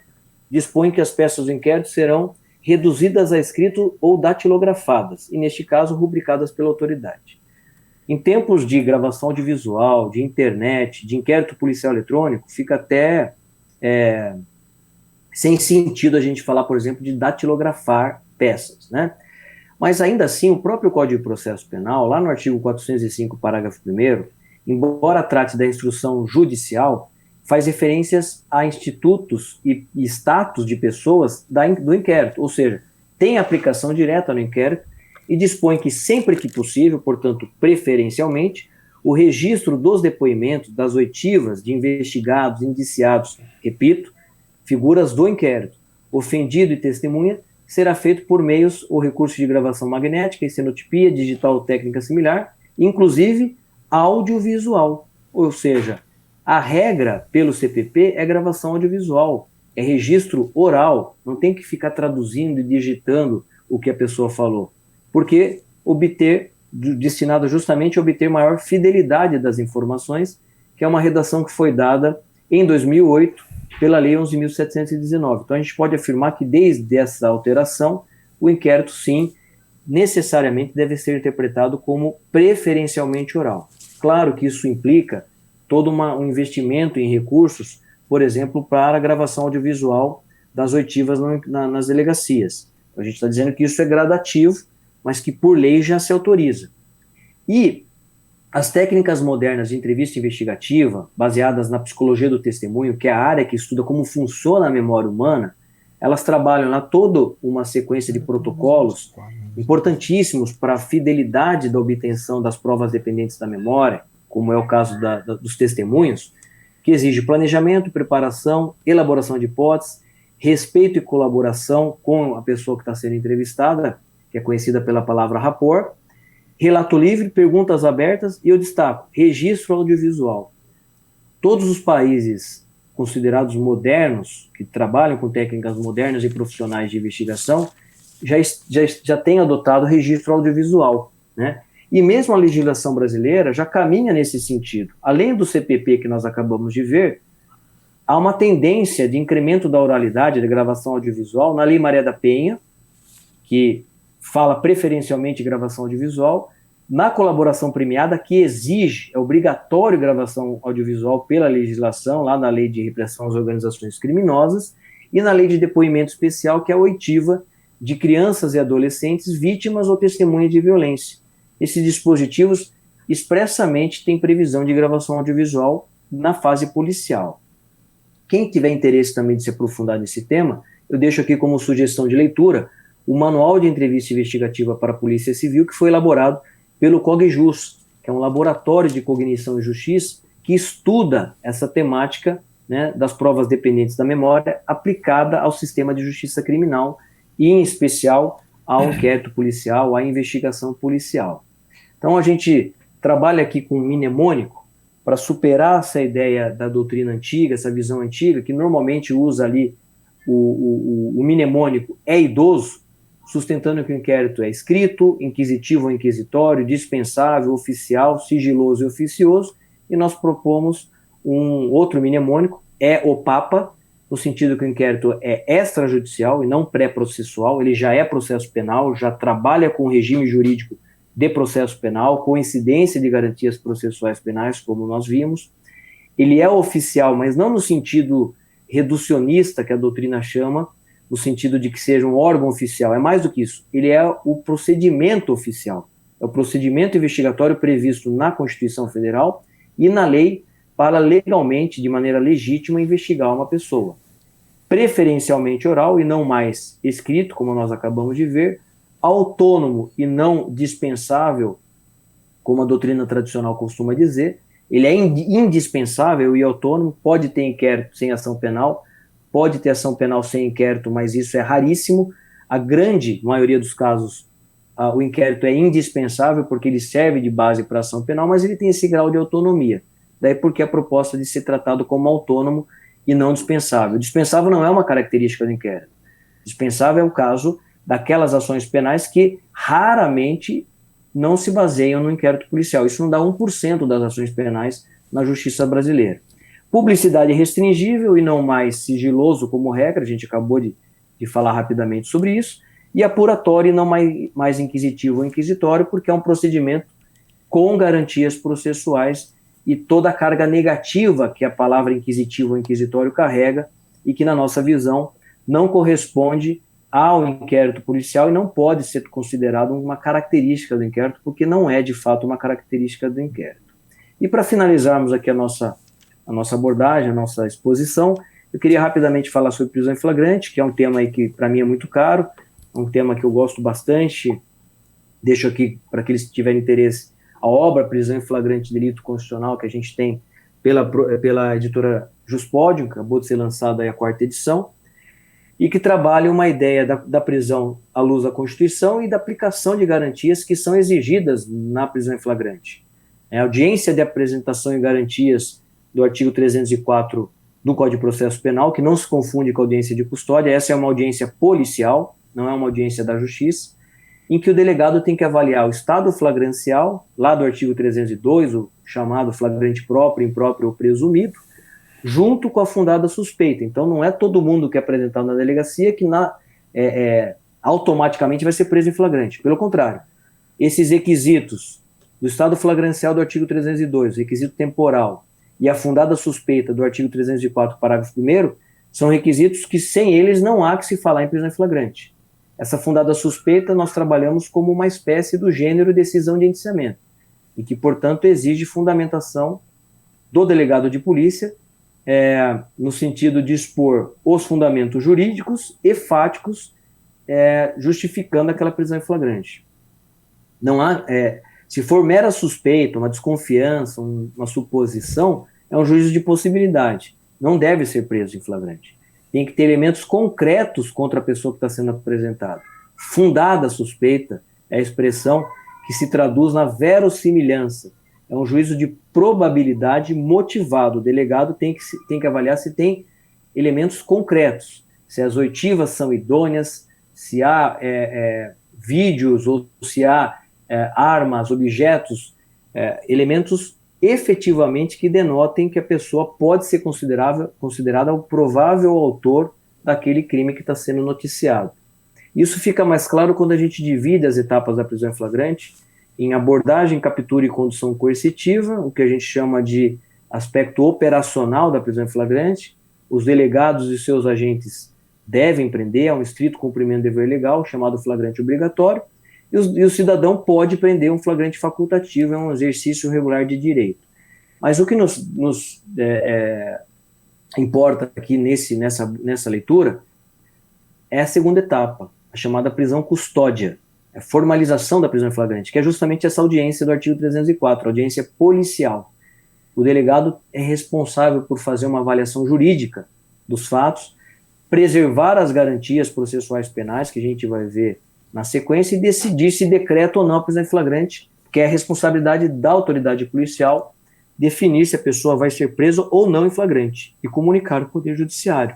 dispõe que as peças do inquérito serão reduzidas a escrito ou datilografadas, e neste caso rubricadas pela autoridade. Em tempos de gravação audiovisual, de internet, de inquérito policial eletrônico, fica até sem sentido a gente falar, por exemplo, de datilografar peças, né? Mas ainda assim, o próprio Código de Processo Penal, lá no artigo 405, parágrafo 1º, embora trate da instrução judicial, faz referências a institutos e status de pessoas do inquérito, ou seja, tem aplicação direta no inquérito e dispõe que sempre que possível, portanto, preferencialmente, o registro dos depoimentos, das oitivas de investigados, indiciados, repito, figuras do inquérito, ofendido e testemunha, será feito por meios ou recurso de gravação magnética, estenotipia, digital ou técnica similar, inclusive audiovisual, ou seja, a regra pelo CPP é gravação audiovisual, é registro oral, não tem que ficar traduzindo e digitando o que a pessoa falou, porque destinado justamente a obter maior fidelidade das informações, que é uma redação que foi dada em 2008 pela Lei 11.719. Então a gente pode afirmar que desde essa alteração, o inquérito, sim, necessariamente deve ser interpretado como preferencialmente oral. Claro que isso implica todo um investimento em recursos, por exemplo, para a gravação audiovisual das oitivas nas delegacias. A gente está dizendo que isso é gradativo, mas que por lei já se autoriza. E as técnicas modernas de entrevista investigativa, baseadas na psicologia do testemunho, que é a área que estuda como funciona a memória humana, elas trabalham lá toda uma sequência de protocolos importantíssimos para a fidelidade da obtenção das provas dependentes da memória, como é o caso dos testemunhos, que exige planejamento, preparação, elaboração de hipóteses, respeito e colaboração com a pessoa que está sendo entrevistada, que é conhecida pela palavra rapport, relato livre, perguntas abertas, e eu destaco, registro audiovisual. Todos os países considerados modernos, que trabalham com técnicas modernas e profissionais de investigação, já têm adotado registro audiovisual, né? E mesmo a legislação brasileira já caminha nesse sentido. Além do CPP que nós acabamos de ver, há uma tendência de incremento da oralidade, da gravação audiovisual, na Lei Maria da Penha, que fala preferencialmente de gravação audiovisual, na colaboração premiada, que exige, é obrigatório gravação audiovisual pela legislação, lá na Lei de Repressão às Organizações Criminosas, e na Lei de Depoimento Especial, que é a oitiva de crianças e adolescentes vítimas ou testemunhas de violência. Esses dispositivos expressamente têm previsão de gravação audiovisual na fase policial. Quem tiver interesse também de se aprofundar nesse tema, eu deixo aqui como sugestão de leitura o Manual de Entrevista Investigativa para a Polícia Civil, que foi elaborado pelo CogJus, que é um laboratório de cognição e justiça que estuda essa temática, né, das provas dependentes da memória aplicada ao sistema de justiça criminal e, em especial, ao inquérito policial, à investigação policial. Então, a gente trabalha aqui com o mnemônico para superar essa ideia da doutrina antiga, essa visão antiga, que normalmente usa ali o mnemônico é idoso, sustentando que o inquérito é escrito, inquisitivo ou inquisitório, dispensável, oficial, sigiloso e oficioso, e nós propomos um outro mnemônico, é o Papa, no sentido que o inquérito é extrajudicial e não pré-processual, ele já é processo penal, já trabalha com o regime jurídico de processo penal, com incidência de garantias processuais penais, como nós vimos. Ele é oficial, mas não no sentido reducionista que a doutrina chama, no sentido de que seja um órgão oficial, é mais do que isso, ele é o procedimento oficial, é o procedimento investigatório previsto na Constituição Federal e na lei para legalmente, de maneira legítima, investigar uma pessoa. Preferencialmente oral e não mais escrito, como nós acabamos de ver, autônomo e não dispensável, como a doutrina tradicional costuma dizer, ele é indispensável e autônomo, pode ter inquérito sem ação penal, pode ter ação penal sem inquérito, mas isso é raríssimo. A grande maioria dos casos, o inquérito é indispensável porque ele serve de base para a ação penal, mas ele tem esse grau de autonomia. Daí porque a proposta de ser tratado como autônomo e não dispensável. Dispensável não é uma característica do inquérito. Dispensável é o caso daquelas ações penais que raramente não se baseiam no inquérito policial. Isso não dá 1% das ações penais na justiça brasileira. Publicidade restringível e não mais sigiloso como regra, a gente acabou de falar rapidamente sobre isso, e apuratório e não mais inquisitivo ou inquisitório, porque é um procedimento com garantias processuais e toda a carga negativa que a palavra inquisitivo ou inquisitório carrega e que, na nossa visão, não corresponde ao inquérito policial e não pode ser considerado uma característica do inquérito, porque não é, de fato, uma característica do inquérito. E para finalizarmos aqui a nossa abordagem, a nossa exposição, eu queria rapidamente falar sobre prisão em flagrante, que é um tema aí que para mim é muito caro, é um tema que eu gosto bastante. Deixo aqui para aqueles que tiverem interesse a obra Prisão em Flagrante Delito Constitucional, que a gente tem pela editora Juspódio, que acabou de ser lançada aí a 4ª edição, e que trabalha uma ideia da prisão à luz da Constituição e da aplicação de garantias que são exigidas na prisão em flagrante. A audiência de apresentação e garantias do artigo 304 do Código de Processo Penal, que não se confunde com a audiência de custódia, essa é uma audiência policial, não é uma audiência da Justiça, em que o delegado tem que avaliar o estado flagrancial, lá do artigo 302, o chamado flagrante próprio, impróprio ou presumido, junto com a fundada suspeita. Então, não é todo mundo que é apresentado na delegacia que automaticamente vai ser preso em flagrante. Pelo contrário, esses requisitos do estado flagrancial do artigo 302, requisito temporal, e a fundada suspeita do artigo 304, parágrafo 1º, são requisitos que, sem eles, não há que se falar em prisão em flagrante. Essa fundada suspeita nós trabalhamos como uma espécie do gênero decisão de indiciamento, e que, portanto, exige fundamentação do delegado de polícia, no sentido de expor os fundamentos jurídicos e fáticos, justificando aquela prisão em flagrante. Não há, se for mera suspeita, uma desconfiança, uma suposição, é um juízo de possibilidade, não deve ser preso em flagrante. Tem que ter elementos concretos contra a pessoa que está sendo apresentada. Fundada a suspeita é a expressão que se traduz na verossimilhança. É um juízo de probabilidade motivado. O delegado tem que avaliar se tem elementos concretos, se as oitivas são idôneas, se há vídeos ou se há armas, objetos, elementos efetivamente que denotem que a pessoa pode ser considerada o provável autor daquele crime que está sendo noticiado. Isso fica mais claro quando a gente divide as etapas da prisão em flagrante em abordagem, captura e condução coercitiva, o que a gente chama de aspecto operacional da prisão em flagrante. Os delegados e seus agentes devem prender, é um estrito cumprimento do dever legal, chamado flagrante obrigatório, e o cidadão pode prender um flagrante facultativo, é um exercício regular de direito. Mas o que nos importa aqui nessa leitura é a segunda etapa, a chamada prisão custódia. formalização da prisão em flagrante, que é justamente essa audiência do artigo 304, audiência policial. O delegado é responsável por fazer uma avaliação jurídica dos fatos, preservar as garantias processuais penais, que a gente vai ver na sequência, e decidir se decreta ou não a prisão em flagrante, que é a responsabilidade da autoridade policial definir se a pessoa vai ser presa ou não em flagrante e comunicar ao Poder Judiciário.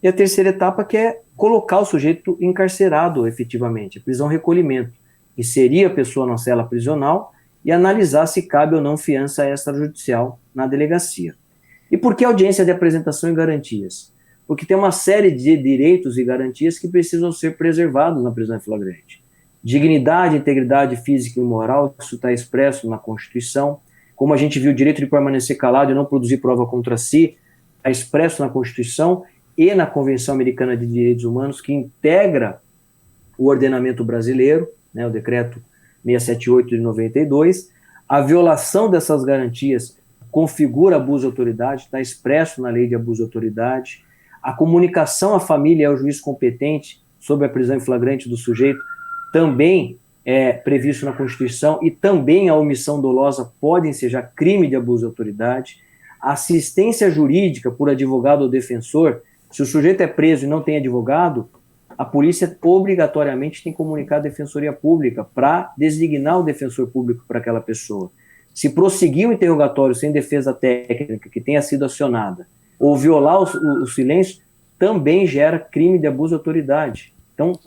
E a terceira etapa, que é colocar o sujeito encarcerado efetivamente, a prisão-recolhimento, inserir a pessoa na cela prisional e analisar se cabe ou não fiança extrajudicial na delegacia. E por que audiência de apresentação e garantias? Porque tem uma série de direitos e garantias que precisam ser preservados na prisão em flagrante. Dignidade, integridade física e moral, isso está expresso na Constituição. Como a gente viu, o direito de permanecer calado e não produzir prova contra si, está expresso na Constituição e na Convenção Americana de Direitos Humanos, que integra o ordenamento brasileiro, né, o decreto 678 de 92. A violação dessas garantias configura abuso de autoridade, está expresso na lei de abuso de autoridade. A comunicação à família e ao juiz competente sobre a prisão em flagrante do sujeito também é previsto na Constituição, e também a omissão dolosa pode ensejar crime de abuso de autoridade. A assistência jurídica por advogado ou defensor, se o sujeito é preso e não tem advogado, a polícia obrigatoriamente tem que comunicar à Defensoria Pública para designar o defensor público para aquela pessoa. Se prosseguir o interrogatório sem defesa técnica que tenha sido acionada, ou violar o silêncio, também gera crime de abuso de autoridade. Então,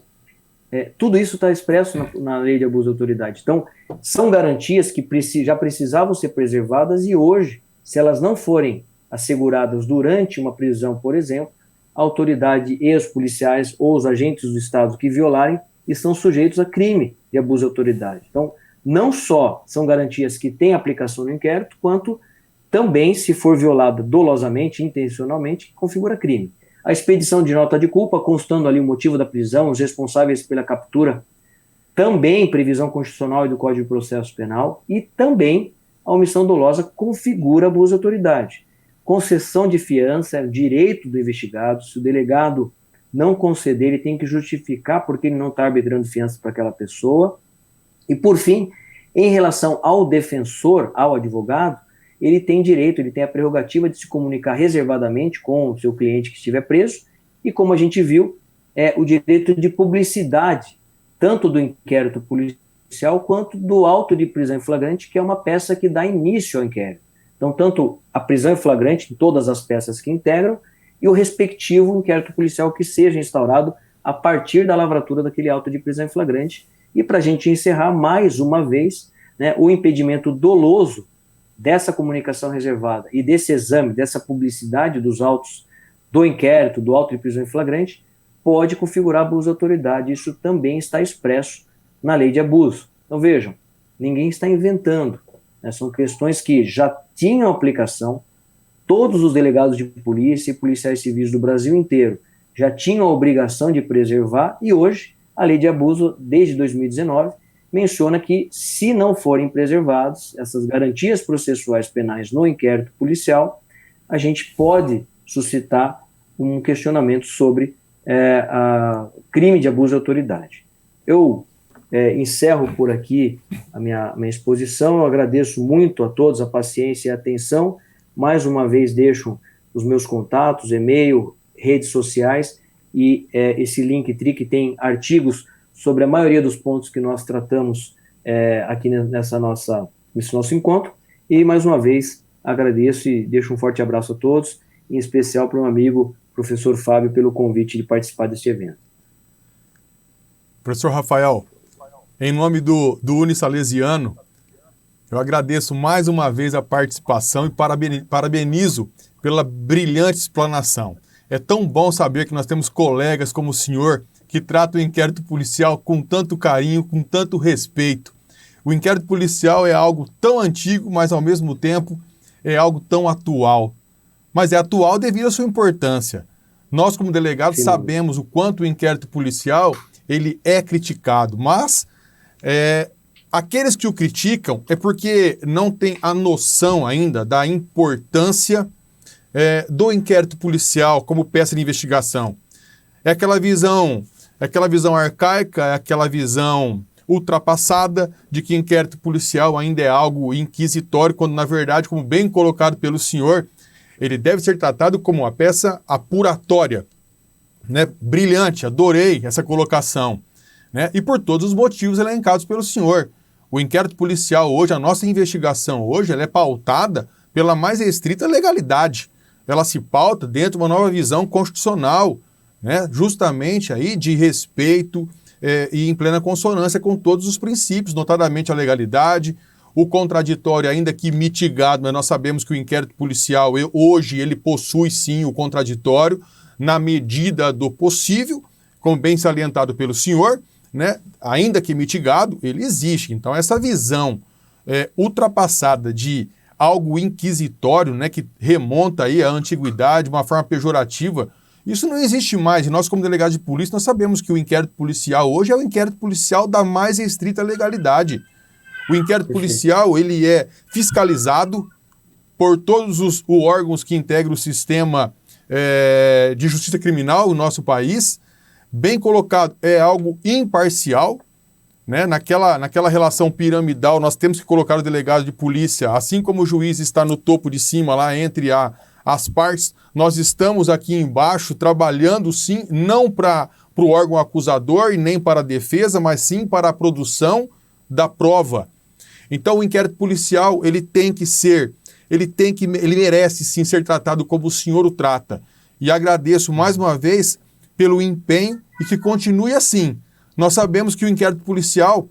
tudo isso está expresso na lei de abuso de autoridade. Então, são garantias que já precisavam ser preservadas e hoje, se elas não forem asseguradas durante uma prisão, por exemplo, a autoridade e os policiais ou os agentes do Estado que violarem estão sujeitos a crime de abuso de autoridade. Então, não só são garantias que têm aplicação no inquérito, quanto também, se for violada dolosamente, intencionalmente, configura crime. A expedição de nota de culpa, constando ali o motivo da prisão, os responsáveis pela captura, também previsão constitucional e do Código de Processo Penal, e também a omissão dolosa configura abuso de autoridade. Concessão de fiança é direito do investigado. Se o delegado não conceder, ele tem que justificar porque ele não está arbitrando fiança para aquela pessoa. E, por fim, em relação ao defensor, ao advogado, ele tem direito, ele tem a prerrogativa de se comunicar reservadamente com o seu cliente que estiver preso, e como a gente viu, o direito de publicidade, tanto do inquérito policial quanto do auto de prisão em flagrante, que é uma peça que dá início ao inquérito. Então, tanto a prisão em flagrante, todas as peças que integram, e o respectivo inquérito policial que seja instaurado a partir da lavratura daquele auto de prisão em flagrante. E para a gente encerrar, mais uma vez, né, o impedimento doloso dessa comunicação reservada e desse exame, dessa publicidade dos autos do inquérito, do auto de prisão em flagrante, pode configurar abuso de autoridade. Isso também está expresso na lei de abuso. Então vejam, ninguém está inventando, né? São questões que já tinham aplicação, todos os delegados de polícia e policiais civis do Brasil inteiro já tinham a obrigação de preservar, e hoje a lei de abuso, desde 2019, menciona que, se não forem preservados essas garantias processuais penais no inquérito policial, a gente pode suscitar um questionamento sobre crime de abuso de autoridade. Eu encerro por aqui a minha exposição. Eu agradeço muito a todos a paciência e a atenção. Mais uma vez deixo os meus contatos, e-mail, redes sociais, e esse Linktree que tem artigos sobre a maioria dos pontos que nós tratamos aqui nesse nosso encontro. E, mais uma vez, agradeço e deixo um forte abraço a todos, em especial para o meu amigo, professor Fábio, pelo convite de participar deste evento.
Professor Rafael, em nome do Unisalesiano, eu agradeço mais uma vez a participação e parabenizo pela brilhante explanação. É tão bom saber que nós temos colegas como o senhor que tratam o inquérito policial com tanto carinho, com tanto respeito. O inquérito policial é algo tão antigo, mas ao mesmo tempo é algo tão atual. Mas é atual devido à sua importância. Nós, como delegados, sabemos o quanto o inquérito policial ele é criticado, mas aqueles que o criticam é porque não têm a noção ainda da importância do inquérito policial como peça de investigação. É aquela visão arcaica, é aquela visão ultrapassada, de que inquérito policial ainda é algo inquisitório, quando, na verdade, como bem colocado pelo senhor, ele deve ser tratado como uma peça apuratória. Né? Brilhante, adorei essa colocação. Né? E por todos os motivos elencados pelo senhor. O inquérito policial hoje, a nossa investigação hoje, ela é pautada pela mais restrita legalidade. Ela se pauta dentro de uma nova visão constitucional, né? Justamente aí de respeito e em plena consonância com todos os princípios, notadamente a legalidade, o contraditório, ainda que mitigado, mas nós sabemos que o inquérito policial hoje ele possui sim o contraditório, na medida do possível, como bem salientado pelo senhor, né? Ainda que mitigado, ele existe. Então essa visão ultrapassada de algo inquisitório, né, que remonta aí à antiguidade, uma forma pejorativa, isso não existe mais. E nós, como delegados de polícia, nós sabemos que o inquérito policial hoje é o inquérito policial da mais restrita legalidade. O inquérito policial, ele é fiscalizado por todos os órgãos que integram o sistema de justiça criminal no nosso país. Bem colocado, é algo imparcial. Né? Naquela relação piramidal, nós temos que colocar o delegado de polícia, assim como o juiz está no topo de cima, lá entre as partes, nós estamos aqui embaixo trabalhando sim, não para o órgão acusador e nem para a defesa, mas sim para a produção da prova. Então o inquérito policial, ele merece sim ser tratado como o senhor o trata. E agradeço mais uma vez pelo empenho e que continue assim. Nós sabemos que o inquérito policial,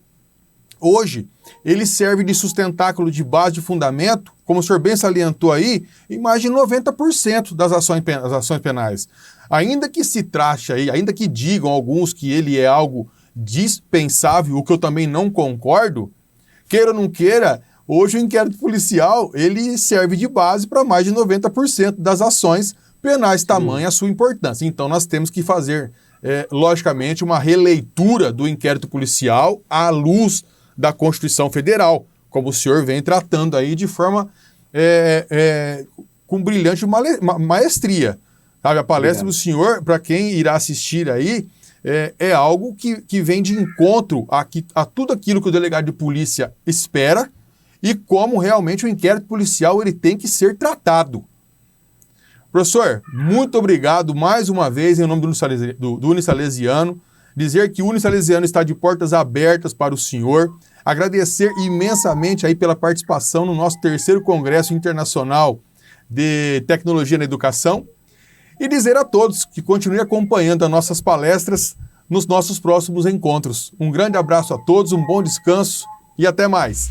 hoje, ele serve de sustentáculo, de base, de fundamento, como o senhor bem salientou aí, em mais de 90% das ações penais. Ainda que se trate aí, ainda que digam alguns que ele é algo dispensável, o que eu também não concordo, queira ou não queira, hoje o inquérito policial, ele serve de base para mais de 90% das ações penais, tamanha a sua importância. Então nós temos que fazer logicamente, uma releitura do inquérito policial à luz da Constituição Federal, como o senhor vem tratando aí de forma com brilhante maestria. Sabe? A palestra do senhor, para quem irá assistir aí, é algo que vem de encontro a tudo aquilo que o delegado de polícia espera e como realmente o inquérito policial ele tem que ser tratado. Professor, muito obrigado mais uma vez em nome do Unisalesiano, dizer que o Unisalesiano está de portas abertas para o senhor, agradecer imensamente aí pela participação no nosso 3º Congresso Internacional de Tecnologia na Educação e dizer a todos que continuem acompanhando as nossas palestras nos nossos próximos encontros. Um grande abraço a todos, um bom descanso e até mais.